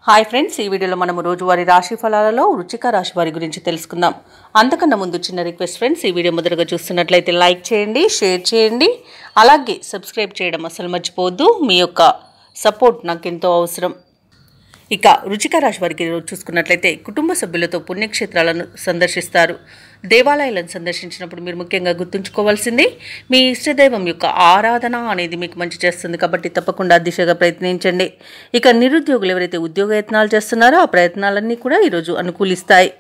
Hi friends, ఈ వీడియోలో మనము రోజువారీ రాశి ఫలాలలో వృశ్చిక రాశి వారి గురించి తెలుసుకుందాం. అంతకన్నా ముందు చిన్న రిక్వెస్ట్ ఫ్రెండ్స్, ఈ వీడియో మొదటగా చూస్తున్నట్లయితే లైక్ చేయండి, షేర్ చేయండి, అలాగే సబ్స్క్రైబ్ చేయడం అసలు మర్చిపోవద్దు. మీ యొక్క సపోర్ట్ నాకు ఎంతో అవసరం. ఇక వృశ్చిక రాశి వారికి రోజు చూసుకున్నట్లయితే కుటుంబ సభ్యులతో పుణ్యక్షేత్రాలను సందర్శిస్తారు. దేవాలయాలను సందర్శించినప్పుడు మీరు ముఖ్యంగా గుర్తుంచుకోవాల్సింది మీ ఇష్టదైవం యొక్క ఆరాధన అనేది మీకు మంచి చేస్తుంది, కాబట్టి తప్పకుండా దిశగా ప్రయత్నించండి. ఇక నిరుద్యోగులు ఎవరైతే ఉద్యోగ యత్నాలు చేస్తున్నారో ఆ ప్రయత్నాలన్నీ కూడా ఈరోజు అనుకూలిస్తాయి.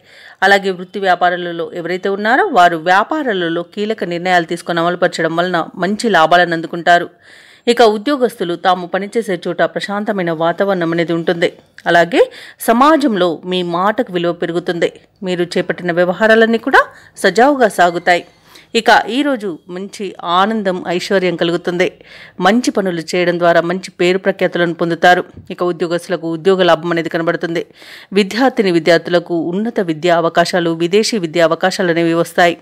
అలాగే వృత్తి వ్యాపారాలలో ఎవరైతే ఉన్నారో వారు వ్యాపారాలలో కీలక నిర్ణయాలు తీసుకొని అమలుపరచడం వలన మంచి లాభాలను అందుకుంటారు. ఇక ఉద్యోగస్తులు తాము పనిచేసే చోట ప్రశాంతమైన వాతావరణం అనేది ఉంటుంది. అలాగే సమాజంలో మీ మాటకు విలువ పెరుగుతుంది. మీరు చేపట్టిన వ్యవహారాలన్నీ కూడా సజావుగా సాగుతాయి. ఇక ఈరోజు మంచి ఆనందం, ఐశ్వర్యం కలుగుతుంది. మంచి పనులు చేయడం ద్వారా మంచి పేరు ప్రఖ్యాతులను పొందుతారు. ఇక ఉద్యోగస్తులకు ఉద్యోగ లాభం అనేది కనబడుతుంది. విద్యార్థులకు ఉన్నత విద్యా అవకాశాలు, విదేశీ విద్యా అవకాశాలు అనేవి వస్తాయి.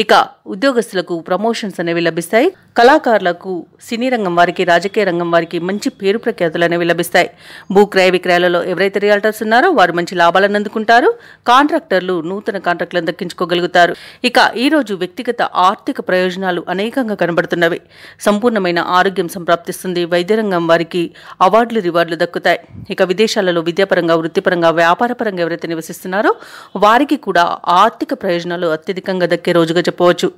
ఇక ఉద్యోగస్తులకు ప్రమోషన్స్ అనేవి లభిస్తాయి. కళాకారులకు, సినీ రంగం వారికి, రాజకీయ రంగం వారికి మంచి పేరు ప్రఖ్యాతులు అనేవి లభిస్తాయి. భూ క్రయ విక్రయాలలో ఎవరైతే రియల్టర్స్ ఉన్నారో వారు మంచి లాభాలను అందుకుంటారు. కాంట్రాక్టర్లు నూతన కాంట్రాక్టులను దక్కించుకోగలుగుతారు. ఇక ఈరోజు వ్యక్తిగత ఆర్థిక ప్రయోజనాలు అనేకంగా కనబడుతున్నవి. సంపూర్ణమైన ఆరోగ్యం సంప్రాప్తిస్తుంది. వైద్య రంగం వారికి అవార్డులు, రివార్డులు దక్కుతాయి. ఇక విదేశాలలో విద్యాపరంగా, వృత్తిపరంగా, వ్యాపారపరంగా ఎవరైతే నివసిస్తున్నారో వారికి కూడా ఆర్థిక ప్రయోజనాలు అత్యధికంగా దక్కే రోజుగా చెప్పవచ్చు.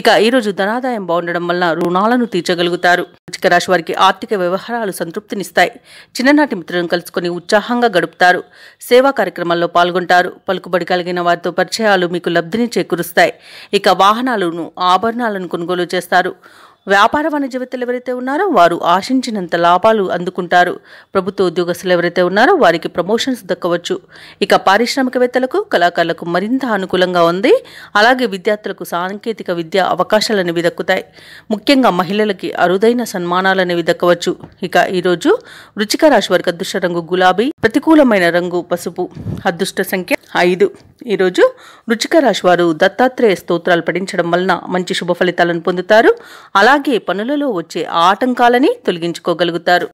ఇక ఈరోజు ధనాదాయం బాగుండడం వలన రుణాలను తీర్చగలుగుతారు. వృశ్చిక రాశి వారికి ఆర్థిక వ్యవహారాలు సంతృప్తినిస్తాయి. చిన్ననాటి మిత్రులను కలుసుకొని ఉత్సాహంగా గడుపుతారు. సేవా కార్యక్రమాల్లో పాల్గొంటారు. పలుకుబడి కలిగిన వారితో పరిచయాలు మీకు లబ్ధిని చేకూరుస్తాయి. ఇక వాహనాలను, ఆభరణాలను కొనుగోలు చేస్తారు. వ్యాపార వాణిజ్యవేత్తలు ఎవరైతే ఉన్నారో వారు ఆశించినంత లాభాలు అందుకుంటారు. ప్రభుత్వ ఉద్యోగస్తులు ఎవరైతే ఉన్నారో వారికి ప్రమోషన్స్ దక్కవచ్చు. ఇక పారిశ్రామికవేత్తలకు, కళాకారులకు మరింత అనుకూలంగా ఉంది. అలాగే విద్యార్థులకు సాంకేతిక విద్యా అవకాశాలు అనేవి దక్కుతాయి. ముఖ్యంగా మహిళలకి అరుదైన సన్మానాలు అనేవి దక్కవచ్చు. ఇక ఈరోజు వృశ్చిక రాశి వారికి అదృష్ట రంగు గులాబీ, ప్రతికూలమైన రంగు పసుపు, అదృష్ట సంఖ్య 5. ఈరోజు వృశ్చిక రాశి వారు దత్తాత్రేయ స్తోత్రాలు పఠించడం వలన మంచి శుభ ఫలితాలను పొందుతారు. అలాగే పనులలో వచ్చే ఆటంకాలని తొలగించుకోగలుగుతారు.